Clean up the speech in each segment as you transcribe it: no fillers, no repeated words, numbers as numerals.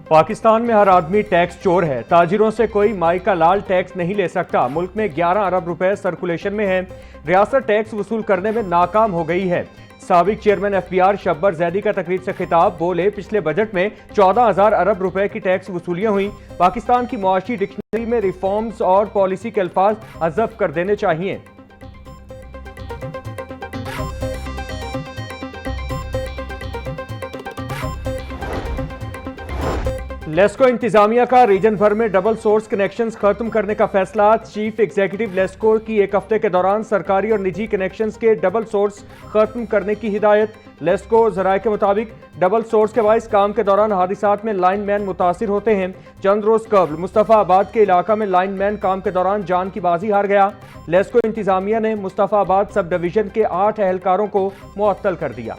पाकिस्तान में हर आदमी टैक्स चोर है। ताजिरों से कोई माई का लाल टैक्स नहीं ले सकता। मुल्क में 11 अरब रुपए सर्कुलेशन में है। रियासत टैक्स वसूल करने में नाकाम हो गई है। साबिक चेयरमैन एफबीआर शब्बर जैदी का तकरीर से खिताब, बोले पिछले बजट में 14,000 अरब रुपए की टैक्स वसूलियां हुई। पाकिस्तान की मुआशी डिक्शनरी में रिफॉर्म्स और पॉलिसी के अल्फाज हज़फ कर देने चाहिए। लेस्को इंतजामिया का रीजन भर में डबल सोर्स कनेक्शंस खत्म करने का फैसला। चीफ एग्जीक्यूटिव लेस्को की एक हफ्ते के दौरान सरकारी और निजी कनेक्शंस के डबल सोर्स खत्म करने की हिदायत। लेस्को जराये के मुताबिक डबल सोर्स के बाइस काम के दौरान हादिसात में लाइनमैन मुतासिर होते हैं। चंद रोज कबल मुस्तफाबाद के इलाका में लाइनमैन काम के दौरान जान की बाजी हार गया। लेस्को इंतजामिया ने मुस्तफाबाद सब डिवीजन के 8 एहलकारों को मुअत्तल कर दिया।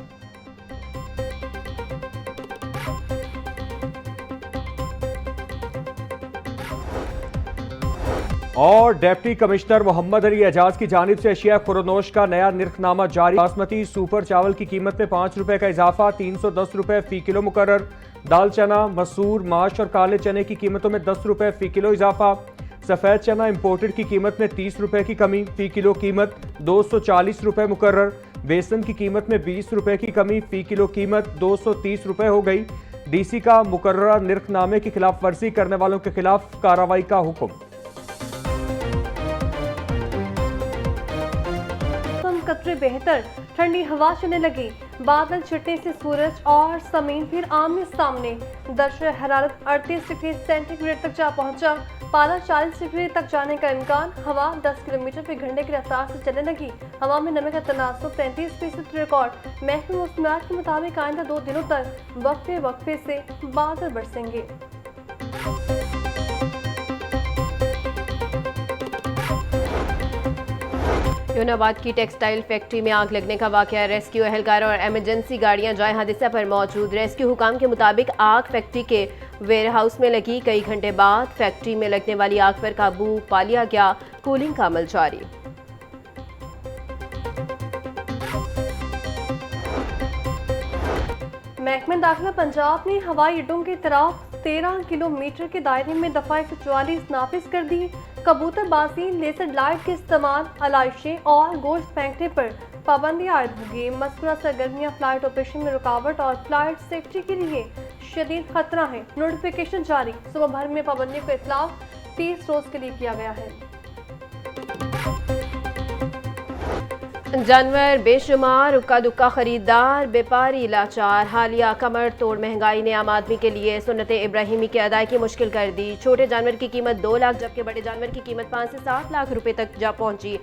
और डिप्टी कमिश्नर मोहम्मद अली एजाज की जानिब से अशिया खुरनोश का नया निर्खनामा जारी। बासमती सुपर चावल की कीमत में 5 रुपए का इजाफा, 310 रुपए फी किलो मुकर्रर। दाल चना, मसूर, माश और काले चने की कीमतों में 10 रुपए फी किलो इजाफा। सफेद चना इंपोर्टेड की कीमत में 30 रुपए की कमी, फी किलो कीमत 240 रुपए मुकर्रर। बेसन की कीमत में 20 रुपए की कमी, फी किलो कीमत 230 रुपए हो गई। डीसी का मुकर्ररा निर्खनामे की खिलाफ वर्जी करने वालों के खिलाफ कार्रवाई का हुक्म। कतरे बेहतर, ठंडी हवा चलने लगी। बादल छटने से सूरज और जमीन फिर आमने सामने। दर्जा हरारत 38 डिग्री सेंटीग्रेड तक जा पहुंचा। पाला 40 डिग्री तक जाने का इम्कान। हवा 10 किलोमीटर फी घंटे की रफ्तार से चलने लगी। हवा में नमी का तनासुब 33% रिकॉर्ड। महकमे मौसमियात के मुताबिक आइंदा 2 दिनों तक वक्फे वक्फे से बादल बरसेंगे। यूनाबाद की टेक्सटाइल फैक्ट्री में आग लगने का वाकया। रेस्क्यू एहलकार और इमरजेंसी गाड़ियां जाए हादसे पर मौजूद। रेस्क्यू हुकाम के मुताबिक आग फैक्ट्री के वेयरहाउस में लगी। कई घंटे बाद फैक्ट्री में लगने वाली आग पर काबू पा लिया गया। कूलिंग का अमल जारी। महकमे दाखिला पंजाब ने हवाई अड्डों की तरफ 13 किलोमीटर के दायरे में दफा 144 नाफिज कर दी। कबूतरबाजी, लेजर लाइट के इस्तेमाल, आलाइशें और गोश्त फेंकने पर पाबंदी आयद होगी। मज़कूरा सरगर्मियाँ फ्लाइट ऑपरेशन में रुकावट और फ्लाइट सेफ्टी के लिए शदीद खतरा है। नोटिफिकेशन जारी। सुबह भर में पाबंदी का इतलाफ 30 रोज के लिए किया गया है। जानवर बेशुमार, उक्का दुक्का खरीदार, व्यापारी लाचार। हालिया कमर तोड़ महंगाई ने आम आदमी के लिए सुन्नत इब्राहिमी की अदायगी मुश्किल कर दी। छोटे जानवर की कीमत 2 लाख जबकि बड़े जानवर की कीमत 5 से 7 लाख रुपए तक जा पहुंची।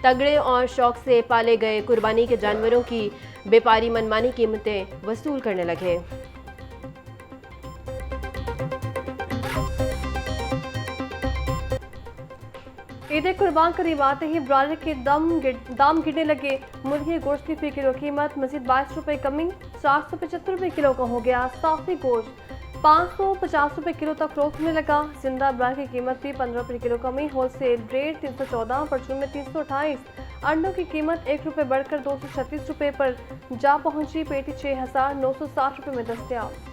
तगड़े और शौक से पाले गए कुर्बानी के जानवरों की व्यापारी मनमानी कीमतें वसूल करने लगे। ईद कुर्बान करीब आते ही ब्रॉयलर के दाम गिरने लगे। मुर्गी गोश्त की फी किलो कीमत मजीद 22 रुपए कमी, 475 रुपए किलो का हो गया। साफी गोश्त 550 रुपए किलो तक फरोख्त होने लगा। जिंदा ब्रॉयलर की कीमत भी 15 रुपए किलो कमी। होलसेल रेट 314, परचून में 328। अंडों की कीमत 1 रुपए बढ़कर 236 रुपए पर जा पहुंची। पेटी 6,960 रुपए में दस्तयाब।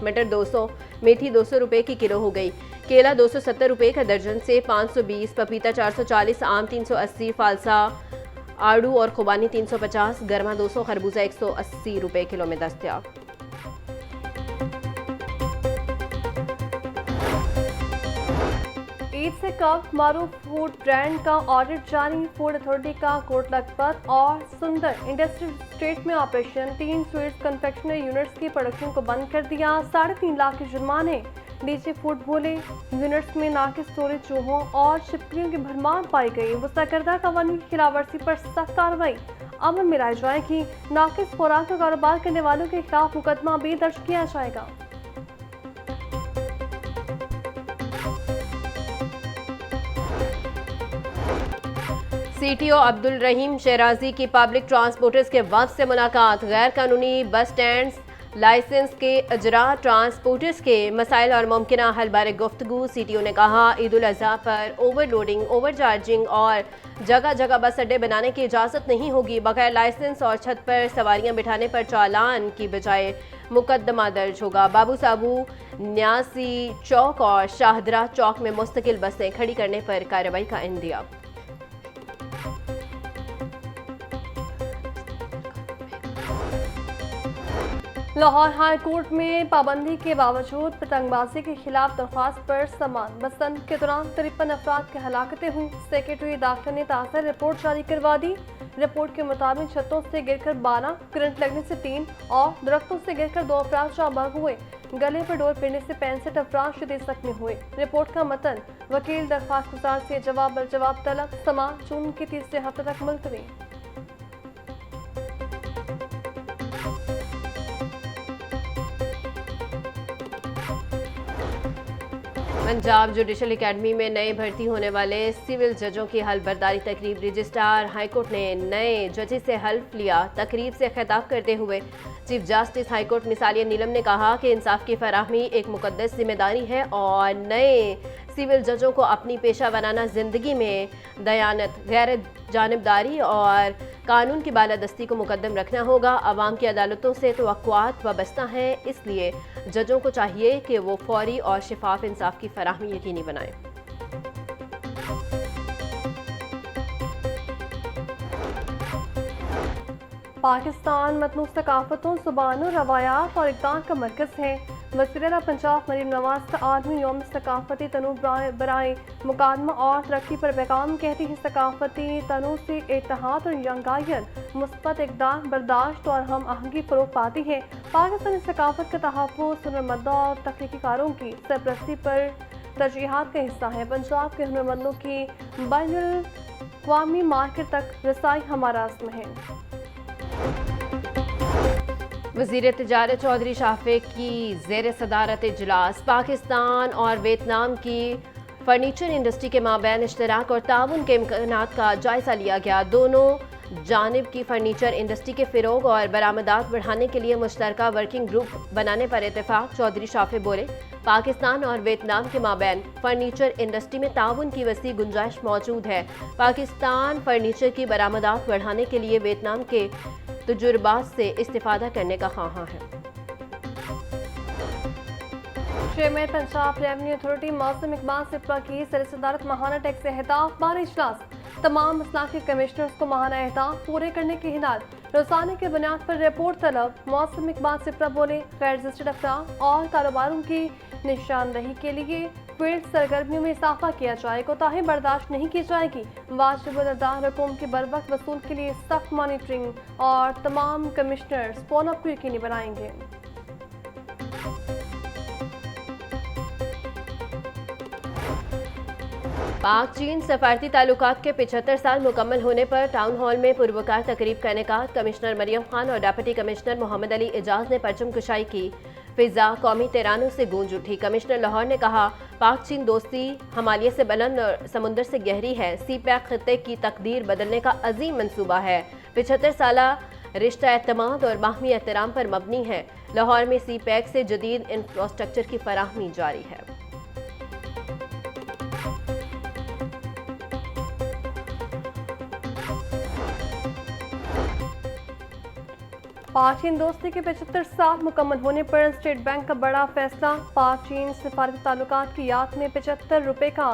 मटर 200, मेथी 200 रुपए की किलो हो गई। केला 270 रुपए का दर्जन से 520, पपीता 440, आम 380, फालसा, आड़ू और खुबानी 350, गर्मा 200, खरबूजा 180 रुपए किलो में दस्तयाब। ईद से कब मारूफ फूड ब्रांड का ऑडिट जारी। फूड अथॉरिटी का कोट लखपत और सुंदर इंडस्ट्रियल स्टेट में ऑपरेशन। 3 स्वीट्स कन्फेक्शनरी यूनिट्स की प्रोडक्शन को बंद कर दिया। 3.5 लाख के जुर्माने। डीजे फूड बोले यूनिट्स में नाकिस स्टोरेज चूहों और छिपकलियों की भरमार पाई गई। वसा करदा कवानीन की खिलाफवर्जी पर सख्त कार्रवाई अमल में लाई जाएगी। नाकिस खुराक का कारोबार करने वालों के खिलाफ मुकदमा भी दर्ज किया जाएगा। सीटीओ अब्दुल रहीम शहराजी की पब्लिक ट्रांसपोर्टर्स के वक्त से मुलाकात। गैर कानूनी बस स्टैंड्स लाइसेंस के अजरा, ट्रांसपोर्टर्स के मसाइल और मुमकिन हल बारे गुफ्तगू। CTO ने कहा, ईद उल अजहा पर ओवरलोडिंग, ओवरचार्जिंग और जगह जगह बस अड्डे बनाने की इजाज़त नहीं होगी। बगैर लाइसेंस और छत पर सवारियां बिठाने पर चालान की बजाय मुकदमा दर्ज होगा। बाबू साबू, न्यासी चौक और शाहदरा चौक में मुस्तकिल बसें खड़ी करने पर कार्रवाई का इंदिया। लाहौर हाई कोर्ट में पाबंदी के बावजूद पतंगबाजी के खिलाफ दरख्वास्त पर समान। बसंत के दौरान 53 अफराद की हलाकतें हुई। सेक्रेटरी दाखिला ने ताज़ा रिपोर्ट जारी करवा दी। रिपोर्ट के मुताबिक छतों से गिरकर 12, करंट लगने से 3 और दरख्तों से गिरकर 2 अफराद जाँ बहक हुए। गले पर डोर पड़ने से 65 अफराद शदीद जख्मी हुए। रिपोर्ट का मतन वकील दरख्वास्त गुजार से जवाब बर जवाब तलब। समा जून के तीसरे हफ्ते तक मुलतवी। पंजाब जुडिशल एकेडमी में नए भर्ती होने वाले सिविल जजों की हल्फ बर्दारी तकरीब। रजिस्ट्रार हाईकोर्ट ने नए जजेस से हल्फ लिया। तकरीब से खिताब करते हुए चीफ जस्टिस हाईकोर्ट मिसालिया नीलम ने कहा कि इंसाफ की फराहमी एक मुकद्दस जिम्मेदारी है और नए सिविल जजों को अपनी पेशा बनाना जिंदगी में दयानत, गैर जानिबदारी और कानून की बालादस्ती को मुकद्दम रखना होगा। अवाम की अदालतों से तवक्कुआत वाबस्ता हैं, इसलिए जजों को चाहिए कि वो फौरी और शफाफ इंसाफ की फराहमी यकीनी बनाएं। पाकिस्तान मतनू सकाफतों, ज़ुबानों, रवायात और इक़दार का मरकज़ है। वज़ीर पंजाब मरीम नवाज का आलमी यौम सकाफती तनू बराए मुकादमा और तरक्की पर पैगाम कहती है, सकाफती तनू से इत्तेहाद और यंगायत, मुस्बत इक़दार, बर्दाश्त और हम आहंगी फ़रोग़ पाती है। पाकिस्तानी सकाफत का तहफ़्फ़ुज़ हुनरमंदों और तख्लीक़ीकारों की सरपरस्ती पर तरजीहात का हिस्सा है। पंजाब के हुनरमंदों की बैनुल अक़वामी मार्केट तक रसाई हमारा अज़्म है। वज़ीर तिजारत चौधरी शाफे की ज़ेर सदारत इजलास पाकिस्तान और वियतनाम की फर्नीचर इंडस्ट्री के माबैन इश्तराक और ताउन के इम्कानात का जायज़ा लिया गया। दोनों जानिब की फर्नीचर इंडस्ट्री के फ़रोग़ और बरामदात बढ़ाने के लिए मुश्तरका वर्किंग ग्रुप बनाने पर इत्तेफाक। चौधरी शाफे बोले, पाकिस्तान और वियतनाम के माबैन फर्नीचर इंडस्ट्री में ताउन की वसी गुंजाइश मौजूद है। पाकिस्तान फर्नीचर की बरामदात बढ़ाने के लिए वियतनाम के तजुर्बात से इस्तिफादा करने का ख्वाहां है। चेयरमैन पंजाब रेवन्यू अथॉरिटी मौसम इकबाल सिप्पा की सदरत माहाना टैक्स अहदाफ बार इजलास। तमाम मसलाकी कमिश्नर्स को माहाना अहदाफ पूरे करने की हिदायत। रोजाना की बुनियाद पर रिपोर्ट तलब। मौसम इकबाल सिप्पा बोले, गैर रजिस्टर्ड अफराद और कारोबारों की निशानदही के लिए फील्ड सरगर्मियों में इजाफा किया जाए। कोताही बर्दाश्त नहीं की जाएगी। वाजिब अदा रकूम की बरवक्त वसूल के लिए सख्त मॉनिटरिंग और तमाम कमिश्नर्स फोन अप को यकीनी बनाएंगे। पाक चीन सफारती ताल्लुकात के 75 साल मुकम्मल होने पर टाउन हॉल में पुरवकार तकरीब का इनेकाद। कमिश्नर मरियम खान और डिप्टी कमिश्नर मोहम्मद अली एजाज ने परचम कुशाई की। फिजा कौमी तिरानों से गूंज उठी। कमिश्नर लाहौर ने कहा, पाक चीन दोस्ती हिमालय से बुलंद और समुंदर से गहरी है। CPEC खित्ते की तकदीर बदलने का अजीम मंसूबा है। 75 साला रिश्ता एतमाद और बाहमी एहतराम पर मबनी है। लाहौर में CPEC से जदीद इंफ्रास्ट्रक्चर की फराहमी जारी है। पाक चीन दोस्ती के 75 साल मुकम्मल होने पर स्टेट बैंक का बड़ा फैसला। पाक चीन सफारती ताल्लुकात की याद में 75 रुपए का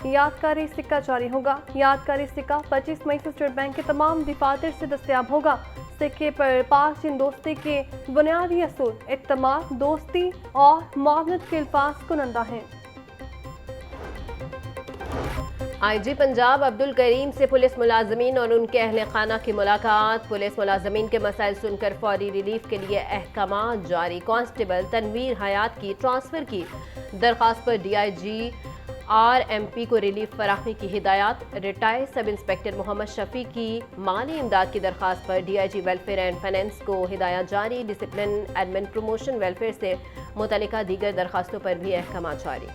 यादगारी सिक्का जारी होगा। यादगारी सिक्का 25 मई से स्टेट बैंक के तमाम दफातर से दस्तयाब होगा। सिक्के पर पाक चीन दोस्ती के बुनियादी असूल इत्तेमाद, दोस्ती और मुआवनत के अल्फाज कुनंदा हैं। IG पंजाब अब्दुल करीम से पुलिस मुलाजमीन और उनके अहले खाना की मुलाकात। पुलिस मुलाजमीन के मसाइल सुनकर फौरी रिलीफ के लिए अहकामात जारी। कांस्टेबल तनवीर हयात की ट्रांसफर की दरख्वास्त पर DIG RMP को रिलीफ फराहमी की हिदायत। Retired sub inspector Mohammad Shafi की माली इमदाद की दरख्वास्त पर DIG वेलफेयर एंड फाइनेंस को हिदायत जारी। डिसिप्लिन, एडमिन, प्रमोशन, वेलफेयर से मुतल्लिका दीगर दरख्वास्तों पर भी अहकामात जारी।